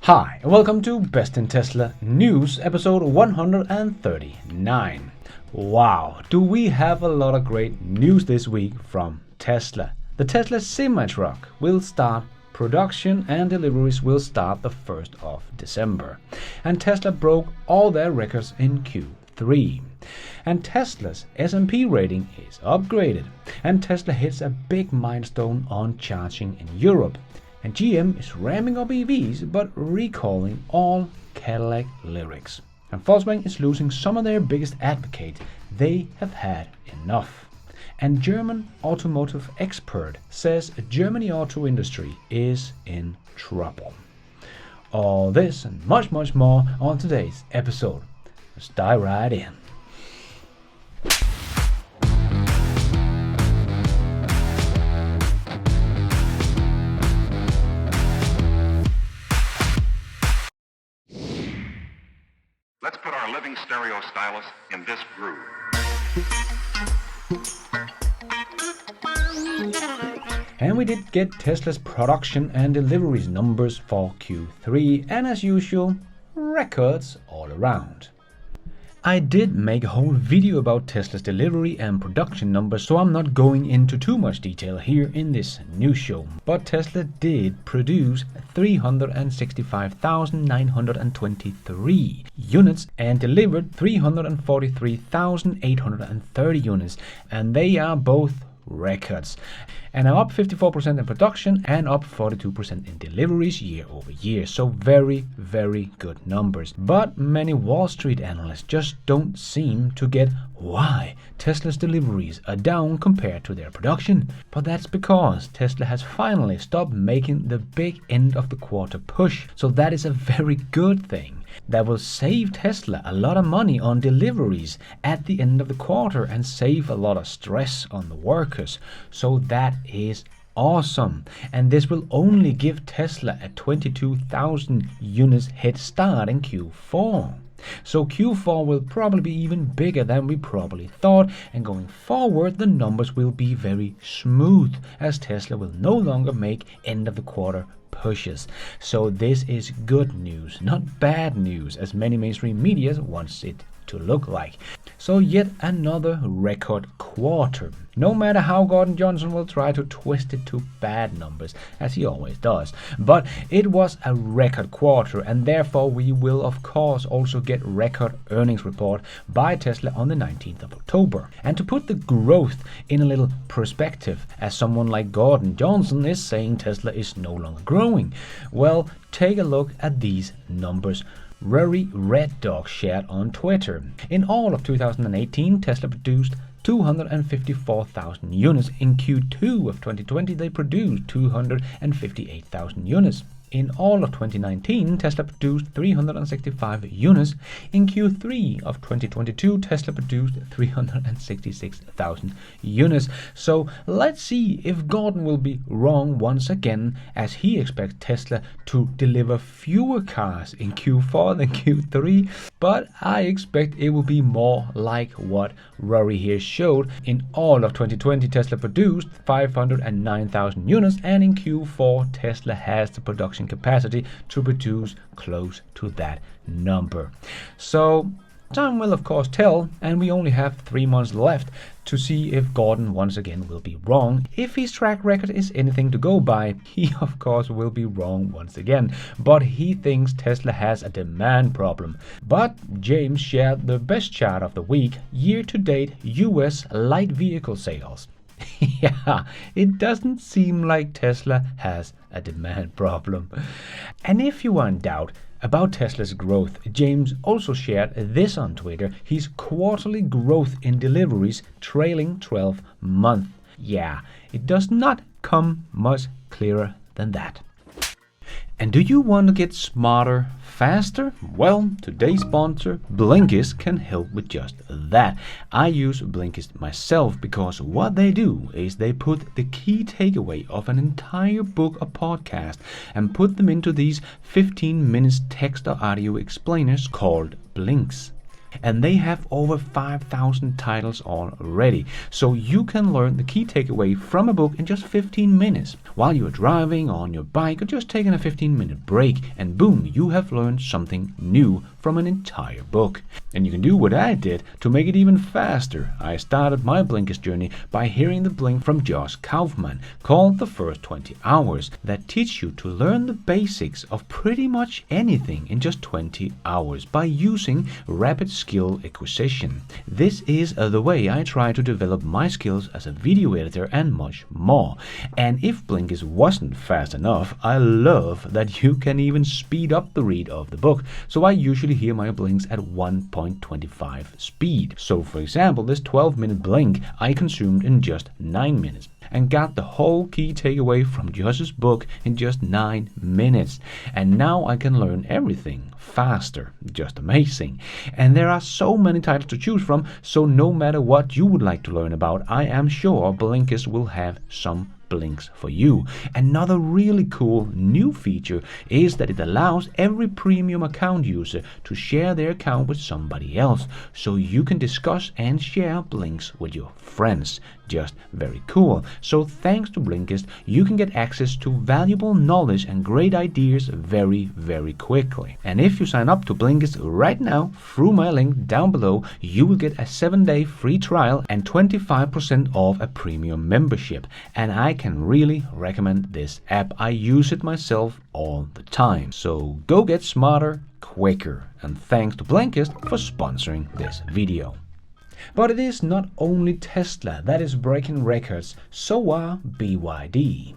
Hi, and welcome to Best in Tesla News, episode 139. Wow, do we have a lot of great news this week from Tesla. The Tesla semi-truck will start production and deliveries will start the 1st of December. And Tesla broke all their records in Q3. And Tesla's S&P rating is upgraded. And Tesla hits a big milestone on charging in Europe. And GM is ramping up EVs but recalling all Cadillac lyrics. And Volkswagen is losing some of their biggest advocates. They have had enough. And German automotive expert says Germany auto industry is in trouble. All this and much more on today's episode. Let's dive right in. Let's put our living stereo stylus in this groove. And we did get Tesla's production and deliveries numbers for Q3, and as usual, records all around. I did make a whole video about Tesla's delivery and production numbers, so I'm not going into too much detail here in this news show. But Tesla did produce 365,923 units and delivered 343,830 units, and they are both records, and are up 54% in production and up 42% in deliveries year over year. So very good numbers. But many Wall Street analysts just don't seem to get why Tesla's deliveries are down compared to their production. But that's because Tesla has finally stopped making the big end of the quarter push. So that is a very good thing. That will save Tesla a lot of money on deliveries at the end of the quarter and save a lot of stress on the workers. So that is awesome. And this will only give Tesla a 22,000 units head start in Q4. So Q4 will probably be even bigger than we probably thought, and going forward the numbers will be very smooth as Tesla will no longer make end of the quarter pushes. So this is good news, not bad news as many mainstream media wants it to look like. So yet another record quarter. No matter how Gordon Johnson will try to twist it to bad numbers, as he always does. But it was a record quarter, and therefore we will of course also get record earnings report by Tesla on the 19th of October. And to put the growth in a little perspective, as someone like Gordon Johnson is saying Tesla is no longer growing, well, take a look at these numbers. Rory Red Dog shared on Twitter. In all of 2018, Tesla produced 254,000 units. In Q2 of 2020, they produced 258,000 units. In all of 2019, Tesla produced 365 units. In Q3 of 2022, Tesla produced 366,000 units. So let's see if Gordon will be wrong once again, as he expects Tesla to deliver fewer cars in Q4 than Q3. But I expect it will be more like what Rory here showed. In all of 2020, Tesla produced 509,000 units, and in Q4, Tesla has the production capacity to produce close to that number. So time will of course tell, and we only have 3 months left to see if Gordon once again will be wrong. If his track record is anything to go by, he of course will be wrong once again. But he thinks Tesla has a demand problem. But James shared the best chart of the week, year-to-date US light vehicle sales. Yeah, it doesn't seem like Tesla has a demand problem. And if you are in doubt about Tesla's growth, James also shared this on Twitter, his quarterly growth in deliveries trailing 12 months. Yeah, it does not come much clearer than that. And do you want to get smarter faster? Well, today's sponsor, Blinkist, can help with just that. I use Blinkist myself because what they do is they put the key takeaway of an entire book or podcast and put them into these 15 minutes text or audio explainers called Blinks. And they have over 5,000 titles already. So you can learn the key takeaway from a book in just 15 minutes. While you're driving on your bike or just taking a 15-minute break, and boom, you have learned something new from an entire book. And you can do what I did to make it even faster. I started my Blinkist journey by hearing the blink from Josh Kaufman called The First 20 Hours that teach you to learn the basics of pretty much anything in just 20 hours by using rapid skill acquisition. This is the way I try to develop my skills as a video editor and much more. And if Blinkist wasn't fast enough, I love that you can even speed up the read of the book. So I usually hear my blinks at 1.25 speed. So for example, this 12-minute blink I consumed in just 9 minutes and got the whole key takeaway from Josh's book in just 9 minutes. And now I can learn everything faster. Just amazing. And there are so many titles to choose from, so no matter what you would like to learn about, I am sure Blinkist will have some blinks for you. Another really cool new feature is that it allows every premium account user to share their account with somebody else, so you can discuss and share blinks with your friends. Just very cool. So thanks to Blinkist, you can get access to valuable knowledge and great ideas very, very quickly. And if you sign up to Blinkist right now through my link down below, you will get a 7-day free trial and 25% off a premium membership. And I can really recommend this app. I use it myself all the time. So go get smarter quicker. And thanks to Blinkist for sponsoring this video. But it is not only Tesla that is breaking records, so are BYD.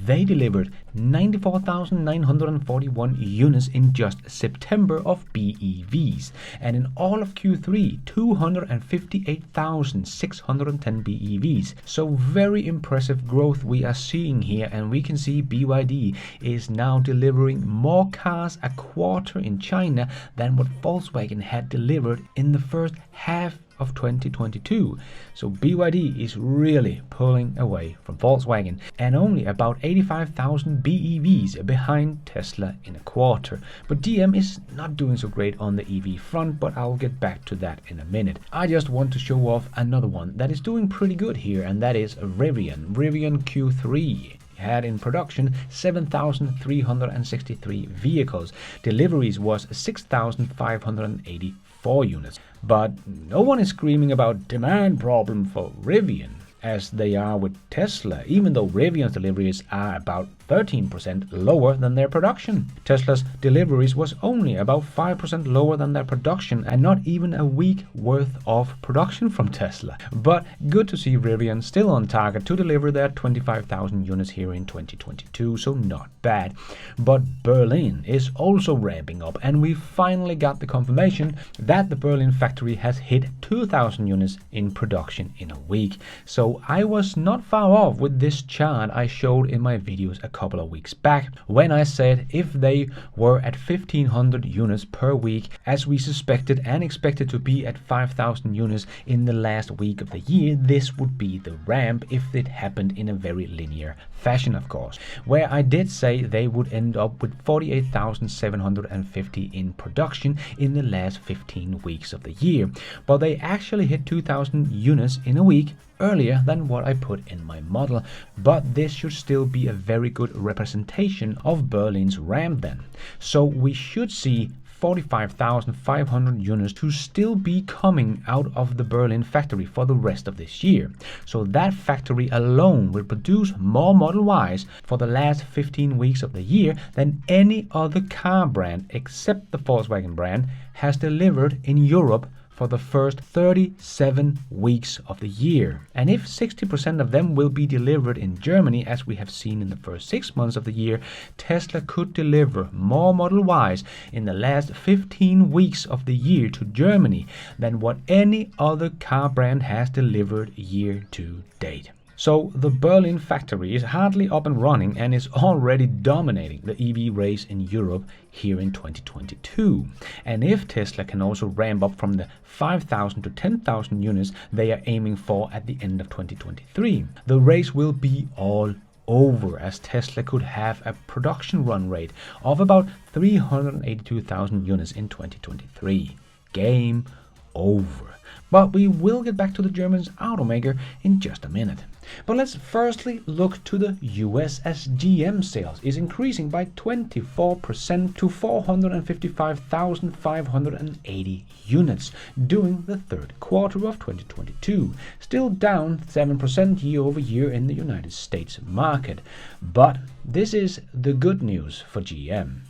They delivered 94,941 units in just September of BEVs, and in all of Q3, 258,610 BEVs. So very impressive growth we are seeing here, and we can see BYD is now delivering more cars a quarter in China than what Volkswagen had delivered in the first half of 2022. So BYD is really pulling away from Volkswagen, and only about 85,000 BEVs behind Tesla in a quarter. But DM is not doing so great on the EV front, but I'll get back to that in a minute. I just want to show off another one that is doing pretty good here, and that is Rivian. Rivian Q3 had in production 7,363 vehicles. Deliveries was 6,584 units. But no one is screaming about demand problem for Rivian as they are with Tesla, even though Rivian's deliveries are about 13% lower than their production. Tesla's deliveries was only about 5% lower than their production, and not even a week worth of production from Tesla. But good to see Rivian still on target to deliver their 25,000 units here in 2022, so not bad. But Berlin is also ramping up, and we finally got the confirmation that the Berlin factory has hit 2,000 units in production in a week. So I was not far off with this chart I showed in my videos a couple of weeks back, when I said if they were at 1,500 units per week, as we suspected and expected to be at 5,000 units in the last week of the year, this would be the ramp if it happened in a very linear fashion, of course. Where I did say they would end up with 48,750 in production in the last 15 weeks of the year. But they actually hit 2,000 units in a week earlier than what I put in my model, but this should still be a very good representation of Berlin's ramp then. So we should see 45,500 units to still be coming out of the Berlin factory for the rest of this year. So that factory alone will produce more Model Ys for the last 15 weeks of the year than any other car brand except the Volkswagen brand has delivered in Europe for the first 37 weeks of the year. And if 60% of them will be delivered in Germany, as we have seen in the first 6 months of the year, Tesla could deliver more Model Ys in the last 15 weeks of the year to Germany than what any other car brand has delivered year to date. So the Berlin factory is hardly up and running and is already dominating the EV race in Europe here in 2022. And if Tesla can also ramp up from the 5,000 to 10,000 units they are aiming for at the end of 2023, the race will be all over, as Tesla could have a production run rate of about 382,000 units in 2023. Game over. But we will get back to the German automaker in just a minute. But let's firstly look to the US, as GM sales is increasing by 24% to 455,580 units during the third quarter of 2022, still down 7% year over year in the United States market. But this is the good news for GM.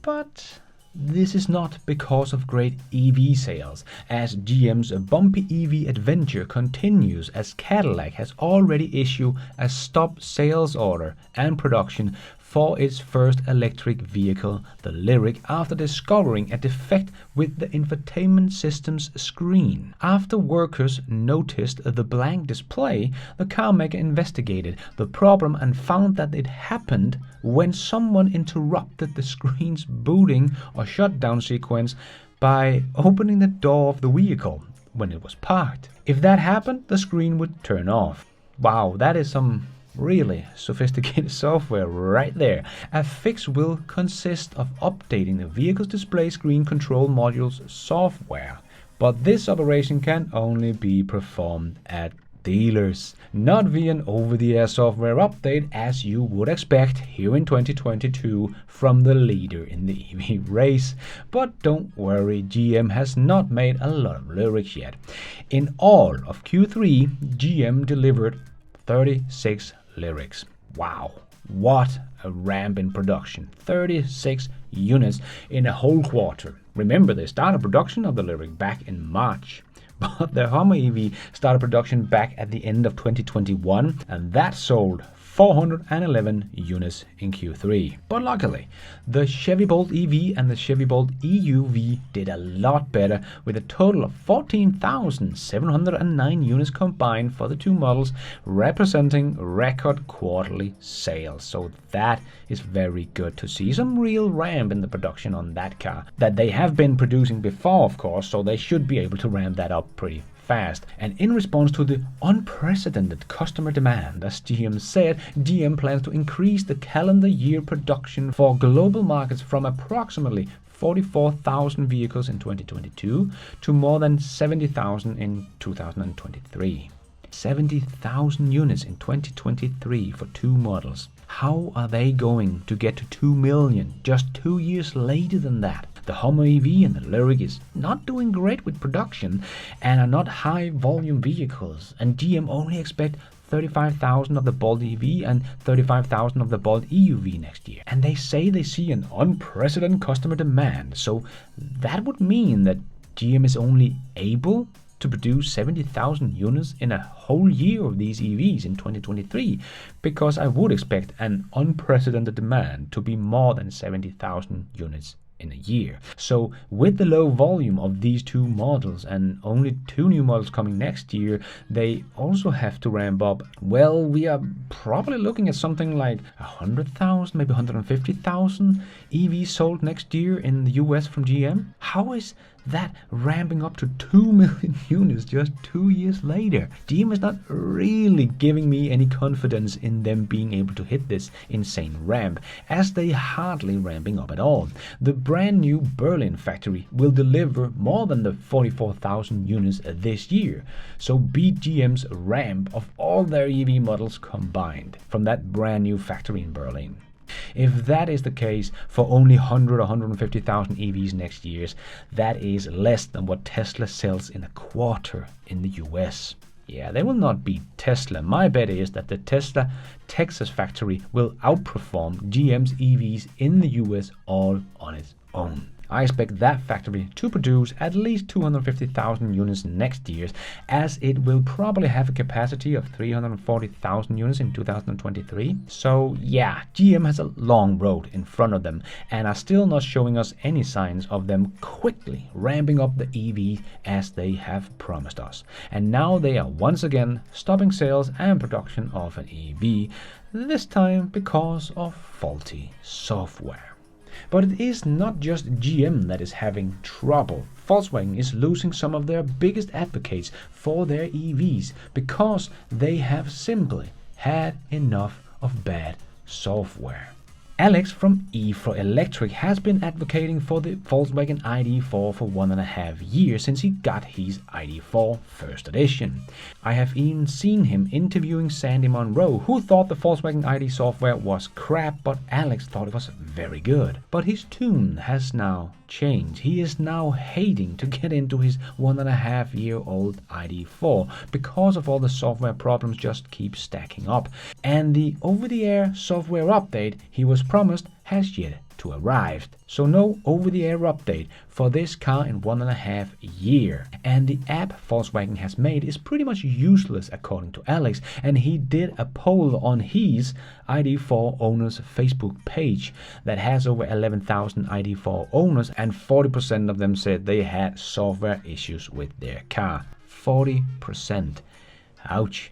But this is not because of great EV sales, as GM's bumpy EV adventure continues, as Cadillac has already issued a stop sales order and production for its first electric vehicle, the Lyriq, after discovering a defect with the infotainment system's screen. After workers noticed the blank display, the carmaker investigated the problem and found that it happened when someone interrupted the screen's booting or shutdown sequence by opening the door of the vehicle when it was parked. If that happened, the screen would turn off. Wow, that is some really sophisticated software right there. A fix will consist of updating the vehicle's display screen control module's software, but this operation can only be performed at dealers, not via an over-the-air software update as you would expect here in 2022 from the leader in the EV race. But don't worry, GM has not made a lot of Lyriqs yet. In all of Q3, GM delivered 36 Lyriqs. Wow, what a ramp in production. 36 units in a whole quarter. Remember, they started production of the Lyriq back in March. But the Hummer EV started production back at the end of 2021, and that sold 411 units in Q3. But luckily, the Chevy Bolt EV and the Chevy Bolt EUV did a lot better, with a total of 14,709 units combined for the two models, representing record quarterly sales. So that is very good to see. Some real ramp in the production on that car that they have been producing before, of course, so they should be able to ramp that up pretty fast. And in response to the unprecedented customer demand, as GM said, GM plans to increase the calendar year production for global markets from approximately 44,000 vehicles in 2022 to more than 70,000 in 2023. 70,000 units in 2023 for two models. How are they going to get to 2 million just 2 years later than that? The Hummer EV and the Lyriq is not doing great with production and are not high volume vehicles, and GM only expect 35,000 of the Bolt EV and 35,000 of the Bolt EUV next year. And they say they see an unprecedented customer demand, so that would mean that GM is only able to produce 70,000 units in a whole year of these EVs in 2023, because I would expect an unprecedented demand to be more than 70,000 units in a year. So with the low volume of these two models and only two new models coming next year, they also have to ramp up. Well, we are probably looking at something like 100,000, maybe 150,000 EVs sold next year in the US from GM. How is that ramping up to 2 million units just 2 years later? GM is not really giving me any confidence in them being able to hit this insane ramp, as they hardly ramping up at all. The brand new Berlin factory will deliver more than the 44,000 units this year, so beat GM's ramp of all their EV models combined from that brand new factory in Berlin. If that is the case for only 100 or 150,000 EVs next year, that is less than what Tesla sells in a quarter in the US. Yeah, they will not beat Tesla. My bet is that the Tesla Texas factory will outperform GM's EVs in the US all on its own. I expect that factory to produce at least 250,000 units next year, as it will probably have a capacity of 340,000 units in 2023. So yeah, GM has a long road in front of them and are still not showing us any signs of them quickly ramping up the EV as they have promised us. And now they are once again stopping sales and production of an EV, this time because of faulty software. But it is not just GM that is having trouble. Volkswagen is losing some of their biggest advocates for their EVs because they have simply had enough of bad software. Alex from E for Electric has been advocating for the Volkswagen ID.4 for 1.5 years since he got his ID.4 first edition. I have even seen him interviewing Sandy Monroe, who thought the Volkswagen ID software was crap, but Alex thought it was very good. But his tune has now changed. He is now hating to get into his 1.5-year-old ID.4 because of all the software problems just keep stacking up. And the over-the-air software update he was promised has yet to arrive. So no over-the-air update for this car in 1.5 years. And the app Volkswagen has made is pretty much useless according to Alex, and he did a poll on his ID.4 owners Facebook page that has over 11,000 ID.4 owners, and 40% of them said they had software issues with their car. 40%. Ouch.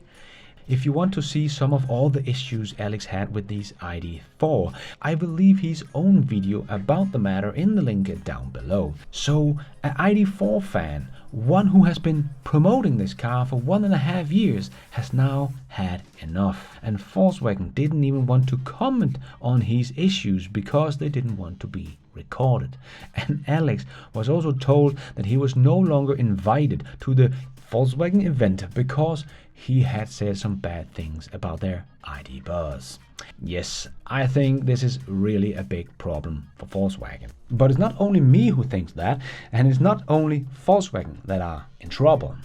If you want to see some of all the issues Alex had with these ID.4, I will leave his own video about the matter in the link down below. So, an ID.4 fan, one who has been promoting this car for 1.5 years, has now had enough. And Volkswagen didn't even want to comment on his issues because they didn't want to be recorded. And Alex was also told that he was no longer invited to the Volkswagen event because he had said some bad things about their ID Buzz. Yes, I think this is really a big problem for Volkswagen. But it's not only me who thinks that, and it's not only Volkswagen that are in trouble.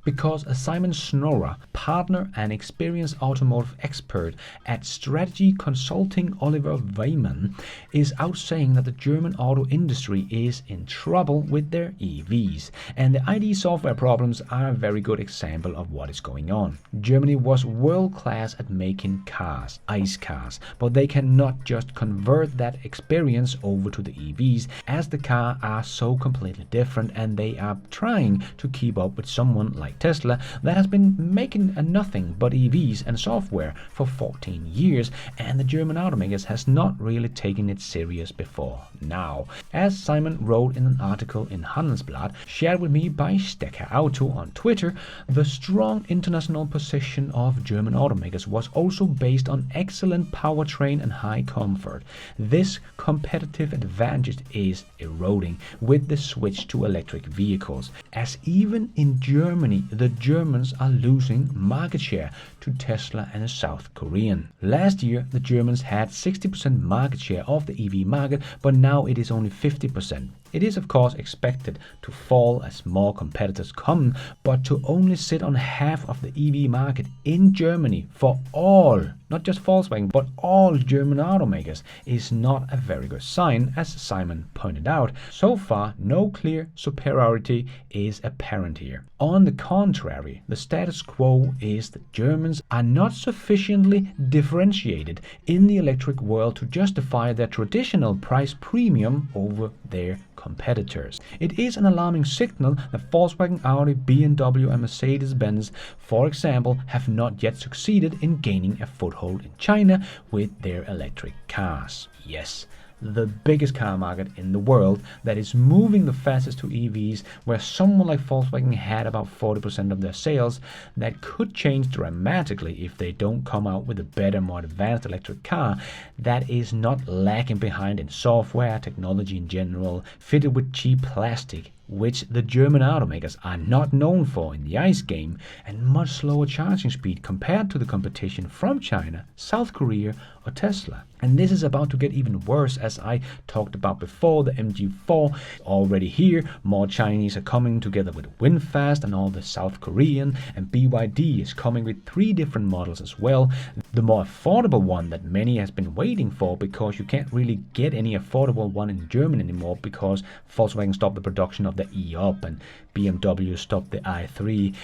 Because Simon Snorra, partner and experienced automotive expert at strategy consulting Oliver Wyman, is out saying that the German auto industry is in trouble with their EVs. And the ID software problems are a very good example of what is going on. Germany was world class at making cars, ICE cars, but they cannot just convert that experience over to the EVs, as the cars are so completely different, and they are trying to keep up with someone like Tesla that has been making nothing but EVs and software for 14 years, and the German automakers has not really taken it serious before now. As Simon wrote in an article in Handelsblatt shared with me by Stecker Auto on Twitter, the strong international position of German automakers was also based on excellent powertrain and high comfort. This competitive advantage is eroding with the switch to electric vehicles, as even in Germany the Germans are losing market share to Tesla and the South Korean. Last year the Germans had 60% market share of the EV market, but now it is only 50%. It is of course expected to fall as more competitors come, but to only sit on half of the EV market in Germany for all, not just Volkswagen, but all German automakers, is not a very good sign, as Simon pointed out. So far, no clear superiority is apparent here. On the contrary, the status quo is that Germans are not sufficiently differentiated in the electric world to justify their traditional price premium over their competitors. It is an alarming signal that Volkswagen, Audi, BMW and Mercedes-Benz, for example, have not yet succeeded in gaining a foothold in China with their electric cars. Yes, the biggest car market in the world that is moving the fastest to EVs, where someone like Volkswagen had about 40% of their sales. That could change dramatically if they don't come out with a better, more advanced electric car that is not lagging behind in software, technology in general, fitted with cheap plastic, which the German automakers are not known for in the ICE game, and much slower charging speed compared to the competition from China, South Korea or Tesla. And this is about to get even worse, as I talked about before. The MG4 already here, more Chinese are coming together with VinFast and all the South Korean, and BYD is coming with 3 different models as well. The more affordable one that many has been waiting for, because you can't really get any affordable one in Germany anymore because Volkswagen stopped the production of the E-Up and BMW stopped the i3,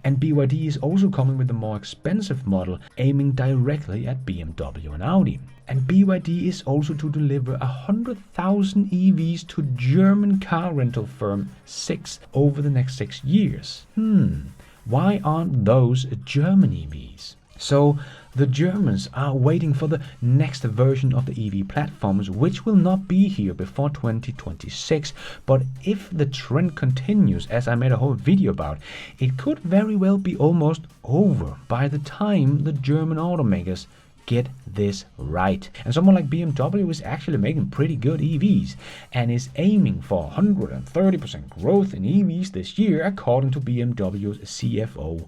and BYD is also coming with a more expensive model aiming directly at BMW and Audi. And BYD is also to deliver 100,000 EVs to German car rental firm Sixt over the next 6 years. Why aren't those German EVs? So the Germans are waiting for the next version of the EV platforms, which will not be here before 2026. But if the trend continues, as I made a whole video about, it could very well be almost over by the time the German automakers get this right. And someone like BMW is actually making pretty good EVs and is aiming for 130% growth in EVs this year, according to BMW's CFO.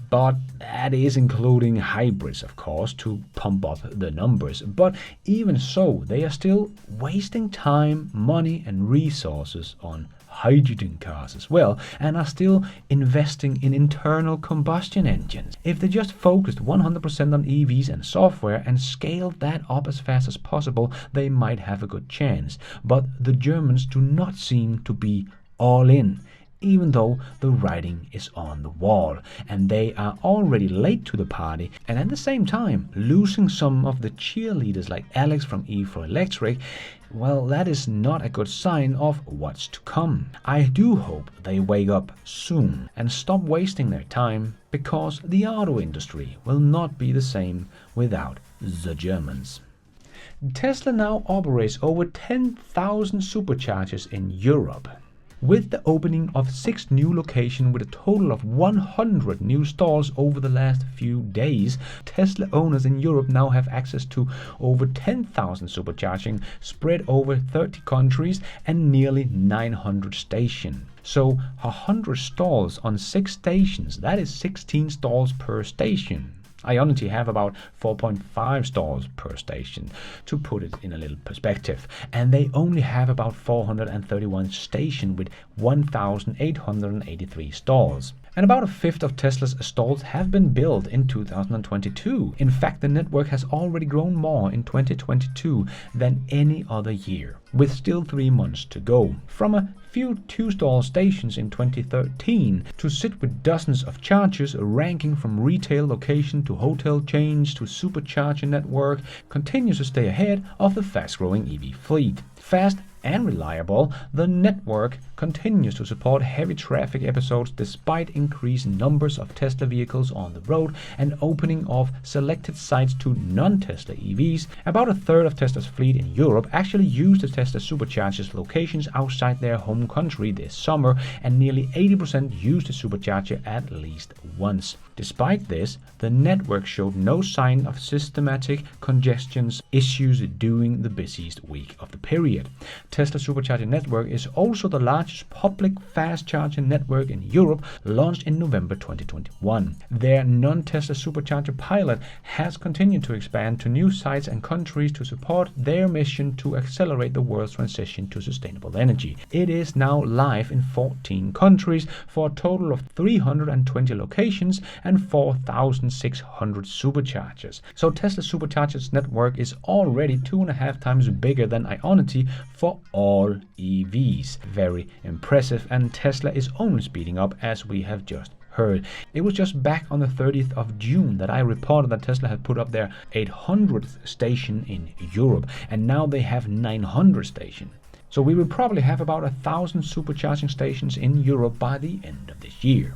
But that is including hybrids, of course, to pump up the numbers. But even so, they are still wasting time, money and resources on hydrogen cars as well, and are still investing in internal combustion engines. If they just focused 100% on EVs and software and scaled that up as fast as possible, they might have a good chance. But the Germans do not seem to be all in, even though the writing is on the wall, and they are already late to the party, and at the same time losing some of the cheerleaders like Alex from E4Electric. Well, that is not a good sign of what's to come. I do hope they wake up soon and stop wasting their time, because the auto industry will not be the same without the Germans. Tesla now operates over 10,000 superchargers in Europe, with the opening of 6 new locations with a total of 100 new stalls over the last few days. Tesla owners in Europe now have access to over 10,000 supercharging spread over 30 countries and nearly 900 stations. So 100 stalls on 6 stations, that is 16 stalls per station. Ionity have about 4.5 stalls per station, to put it in a little perspective, and they only have about 431 stations with 1,883 stalls. And about a fifth of Tesla's stalls have been built in 2022. In fact, the network has already grown more in 2022 than any other year, with still 3 months to go. From a few 2-stall stations in 2013 to sit with dozens of chargers ranking from retail location to hotel chains to supercharger network, continues to stay ahead of the fast-growing EV fleet. Fast and reliable, the network continues to support heavy traffic episodes despite increased numbers of Tesla vehicles on the road and opening of selected sites to non-Tesla EVs. About a third of Tesla's fleet in Europe actually used the Tesla superchargers locations outside their home country this summer, and nearly 80% used the supercharger at least once. Despite this, the network showed no sign of systematic congestion issues during the busiest week of the period. Tesla supercharger network is also the largest public fast charging network in Europe, launched in November 2021. Their non-Tesla supercharger pilot has continued to expand to new sites and countries to support their mission to accelerate the world's transition to sustainable energy. It is now live in 14 countries for a total of 320 locations and 4,600 superchargers. So Tesla superchargers network is already 2.5 times bigger than Ionity for all EVs. Very impressive, and Tesla is only speeding up, as we have just heard. It was just back on the 30th of June that I reported that Tesla had put up their 800th station in Europe, and now they have 900 stations. So we will probably have about 1,000 supercharging stations in Europe by the end of this year.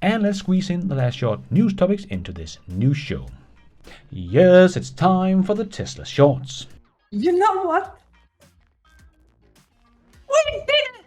And let's squeeze in the last short news topics into this news show. Yes, it's time for the Tesla shorts. You know what? We did it!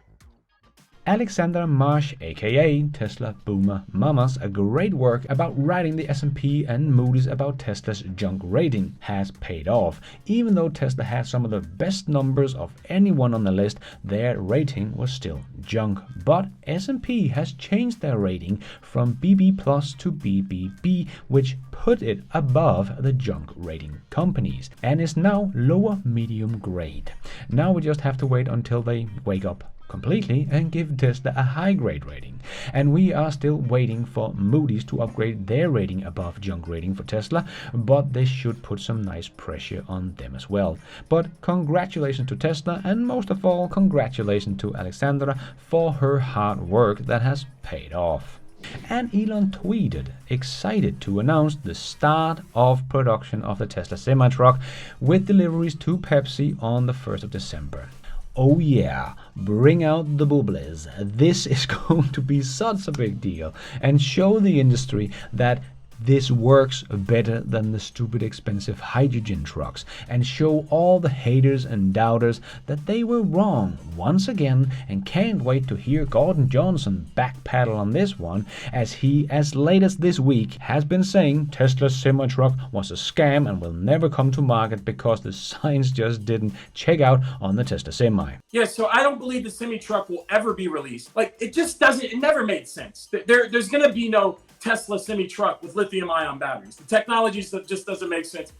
Alexandra Marsh, aka Tesla Boomer Mamas, a great work about writing the S&P and Moody's about Tesla's junk rating, has paid off. Even though Tesla had some of the best numbers of anyone on the list, their rating was still junk. But S&P has changed their rating from BB+ to BBB, which put it above the junk rating companies, and is now lower medium grade. Now we just have to wait until they wake up completely and give Tesla a high grade rating. And we are still waiting for Moody's to upgrade their rating above junk rating for Tesla, but this should put some nice pressure on them as well. But congratulations to Tesla, and most of all, congratulations to Alexandra for her hard work that has paid off. And Elon tweeted, excited to announce the start of production of the Tesla semi-truck with deliveries to Pepsi on the 1st of December. Oh yeah, bring out the bubbles. This is going to be such a big deal and show the industry that this works better than the stupid expensive hydrogen trucks, and show all the haters and doubters that they were wrong once again, and can't wait to hear Gordon Johnson backpedal on this one, as he, as late as this week, has been saying Tesla's semi-truck was a scam and will never come to market because the signs just didn't check out on the Tesla Semi. Yeah, so I don't believe the semi-truck will ever be released. Like, it just doesn't, it never made sense. There's going to be no Tesla semi-truck with lithium-ion batteries. The technology just doesn't make sense.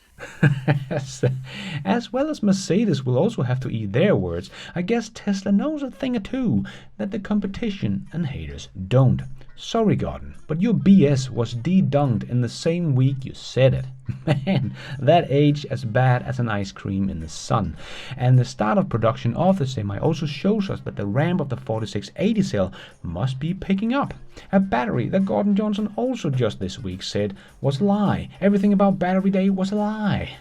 As well as Mercedes will also have to eat their words. I guess Tesla knows a thing or two that the competition and haters don't. Sorry, Gordon, but your BS was dedunked in the same week you said it. Man, that aged as bad as an ice cream in the sun. And the start of production of the Semi also shows us that the ramp of the 4680 cell must be picking up. A battery that Gordon Johnson also just this week said was a lie. Everything about Battery Day was a lie.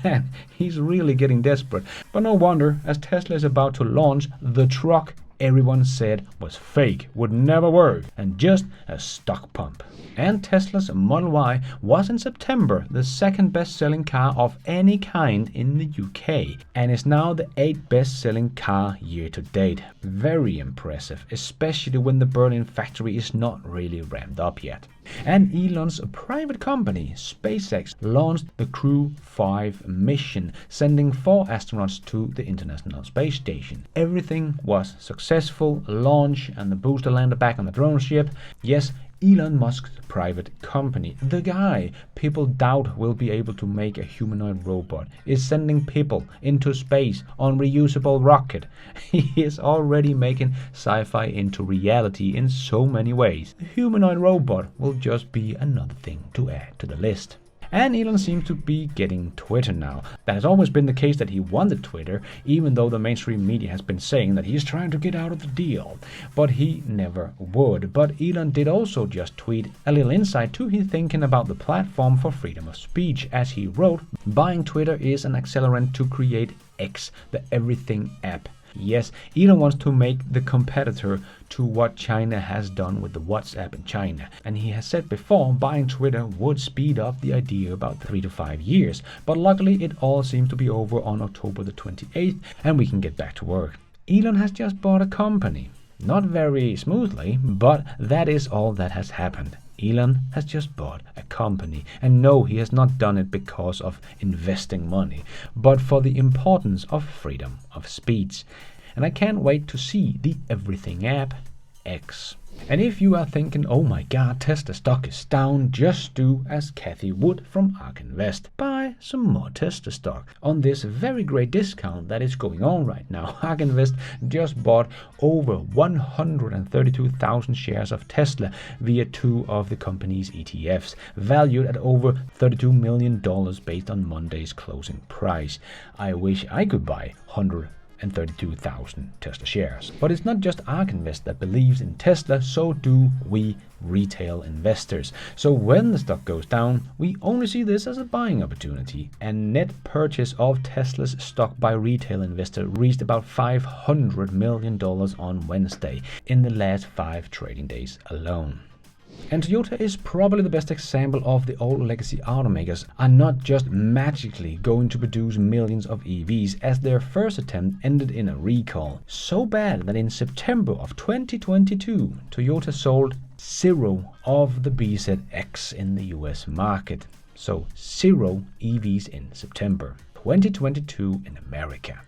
Man, he's really getting desperate. But no wonder, as Tesla is about to launch the truck everyone said was fake, would never work, and just a stock pump. And Tesla's Model Y was in September the second best-selling car of any kind in the UK, and is now the 8th best-selling car year to date. Very impressive, especially when the Berlin factory is not really ramped up yet. And Elon's private company, SpaceX, launched the Crew 5 mission, sending 4 astronauts to the International Space Station. Everything was successful, launch and the booster landed back on the drone ship. Yes, Elon Musk's private company, the guy people doubt will be able to make a humanoid robot, is sending people into space on reusable rocket. He is already making sci-fi into reality in so many ways. The humanoid robot will just be another thing to add to the list. And Elon seems to be getting Twitter now. That has always been the case that he wanted Twitter, even though the mainstream media has been saying that he is trying to get out of the deal. But he never would. But Elon did also just tweet a little insight to his thinking about the platform for freedom of speech, as he wrote, "Buying Twitter is an accelerant to create X, the everything app." Yes, Elon wants to make the competitor to what China has done with the WhatsApp in China. And he has said before, buying Twitter would speed up the idea about 3 to 5 years. But luckily it all seems to be over on October the 28th and we can get back to work. Elon has just bought a company. Not very smoothly, but that is all that has happened. Elon has just bought a company, and no, he has not done it because of investing money, but for the importance of freedom of speech. And I can't wait to see the Everything app X. And if you are thinking, oh my god, Tesla stock is down, just do as Kathy Wood from ARK Invest. Buy some more Tesla stock on this very great discount that is going on right now. ARK Invest just bought over 132,000 shares of Tesla via 2 of the company's ETFs, valued at over $32 million based on Monday's closing price. I wish I could buy 132,000 Tesla shares. But it's not just ARK Invest that believes in Tesla, so do we retail investors. So when the stock goes down, we only see this as a buying opportunity. And net purchase of Tesla's stock by retail investor reached about $500 million on Wednesday in the last 5 trading days alone. And Toyota is probably the best example of the old legacy automakers are not just magically going to produce millions of EVs, as their first attempt ended in a recall. So bad that in September of 2022, Toyota sold 0 of the BZX in the US market. So 0 EVs in September 2022 in America.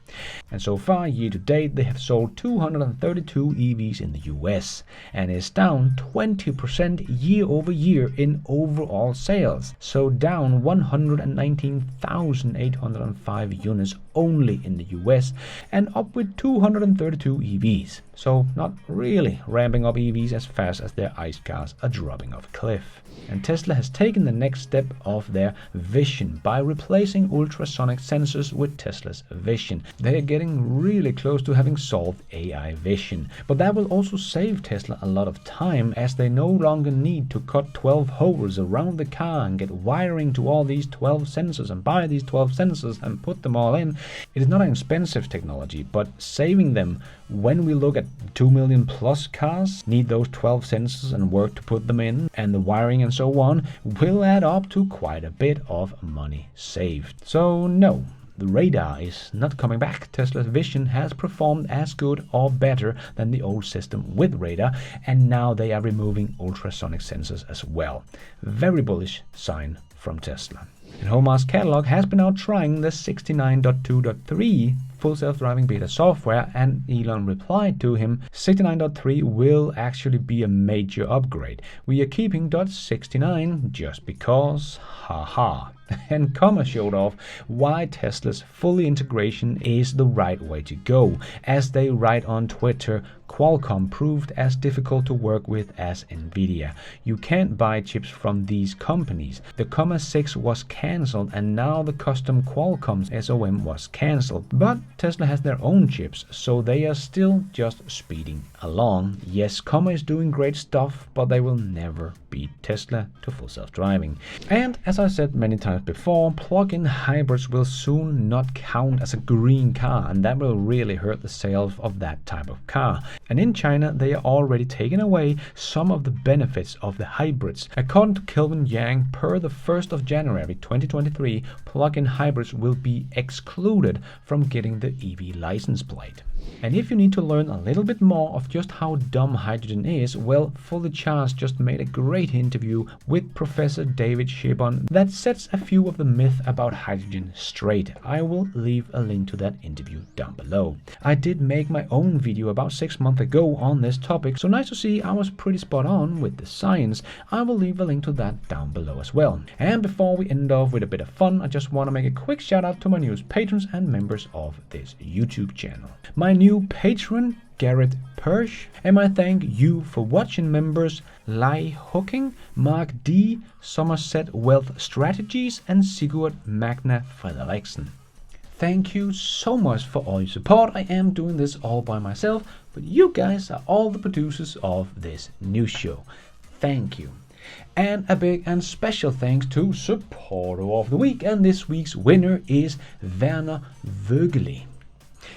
And so far, year to date, they have sold 232 EVs in the US and is down 20% year over year in overall sales. So down 119,805 units only in the US and up with 232 EVs. So not really ramping up EVs as fast as their ICE cars are dropping off a cliff. And Tesla has taken the next step of their vision by replacing ultrasonic sensors with Tesla's vision. They are getting really close to having solved AI vision. But that will also save Tesla a lot of time, as they no longer need to cut 12 holes around the car and get wiring to all these 12 sensors and buy these 12 sensors and put them all in. It is not an expensive technology, but saving them when we look at 2 million plus cars need those 12 sensors and work to put them in, and the wiring and so on, will add up to quite a bit of money saved. So no, the radar is not coming back. Tesla's vision has performed as good or better than the old system with radar, and now they are removing ultrasonic sensors as well. Very bullish sign from Tesla. And Homar's Cadillac has been out trying the 69.2.3 full self-driving beta software, and Elon replied to him, 69.3 will actually be a major upgrade. We are keeping .69 just because, haha. And Comma showed off why Tesla's fully integration is the right way to go. As they write on Twitter, Qualcomm proved as difficult to work with as Nvidia. You can't buy chips from these companies. The Comma 6 was cancelled, and now the custom Qualcomm SOM was cancelled. But Tesla has their own chips, so they are still just speeding along. Yes, Comma is doing great stuff, but they will never beat Tesla to full self-driving. And as I said many times before, plug-in hybrids will soon not count as a green car, and that will really hurt the sales of that type of car. And in China, they are already taking away some of the benefits of the hybrids. According to Kelvin Yang, per the 1st of January 2023, plug-in hybrids will be excluded from getting the EV license plate. And if you need to learn a little bit more of just how dumb hydrogen is, well, Fully Charged just made a great interview with Professor David Shibon that sets a few of the myths about hydrogen straight. I will leave a link to that interview down below. I did make my own video about 6 months ago on this topic, so nice to see I was pretty spot on with the science. I will leave a link to that down below as well. And before we end off with a bit of fun, I just want to make a quick shout out to my newest patrons and members of this YouTube channel. My new patron, Garrett Persh, and I thank you for watching members Lai Hooking, Mark D, Somerset Wealth Strategies, and Sigurd Magna Frederiksen. Thank you so much for all your support. I am doing this all by myself, but you guys are all the producers of this new show. Thank you. And a big and special thanks to Supporter of the Week, and this week's winner is Werner Vögeli.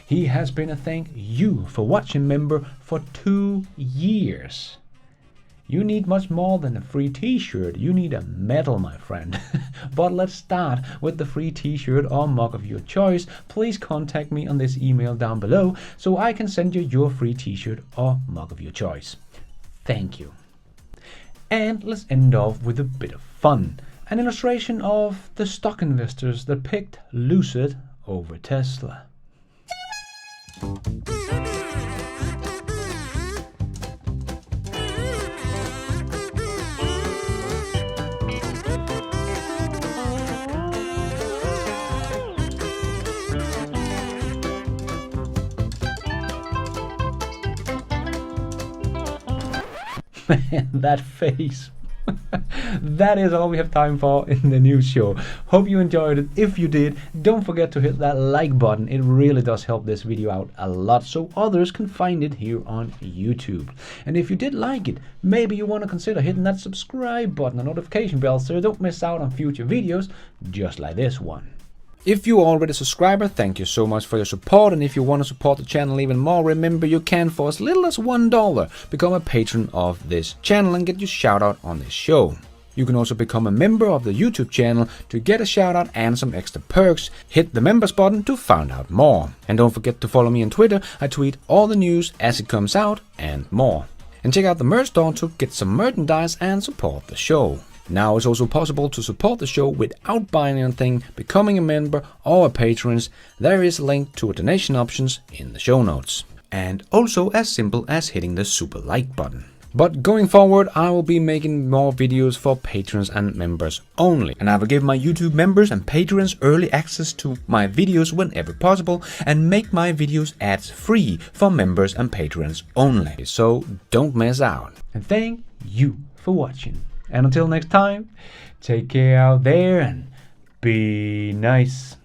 He has been a thank you for watching member for 2 years. You need much more than a free t-shirt, you need a medal, my friend. But let's start with the free t-shirt or mug of your choice. Please contact me on this email down below so I can send you your free t-shirt or mug of your choice. Thank you. And let's end off with a bit of fun. An illustration of the stock investors that picked Lucid over Tesla. Man, that face. That is all we have time for in the news show. Hope you enjoyed it. If you did, don't forget to hit that like button. It really does help this video out a lot so others can find it here on YouTube. And if you did like it, maybe you want to consider hitting that subscribe button and notification bell so you don't miss out on future videos just like this one. If you're already a subscriber, thank you so much for your support, and if you want to support the channel even more, remember you can, for as little as $1, become a patron of this channel and get your shout out on this show. You can also become a member of the YouTube channel to get a shout out and some extra perks. Hit the members button to find out more. And don't forget to follow me on Twitter. I tweet all the news as it comes out and more. And check out the merch store to get some merchandise and support the show. Now it's also possible to support the show without buying anything, becoming a member or a patron. There is a link to donation options in the show notes. And also as simple as hitting the super like button. But going forward, I will be making more videos for patrons and members only. And I will give my YouTube members and patrons early access to my videos whenever possible and make my videos ads free for members and patrons only. So don't miss out. And thank you for watching. And until next time, take care out there and be nice.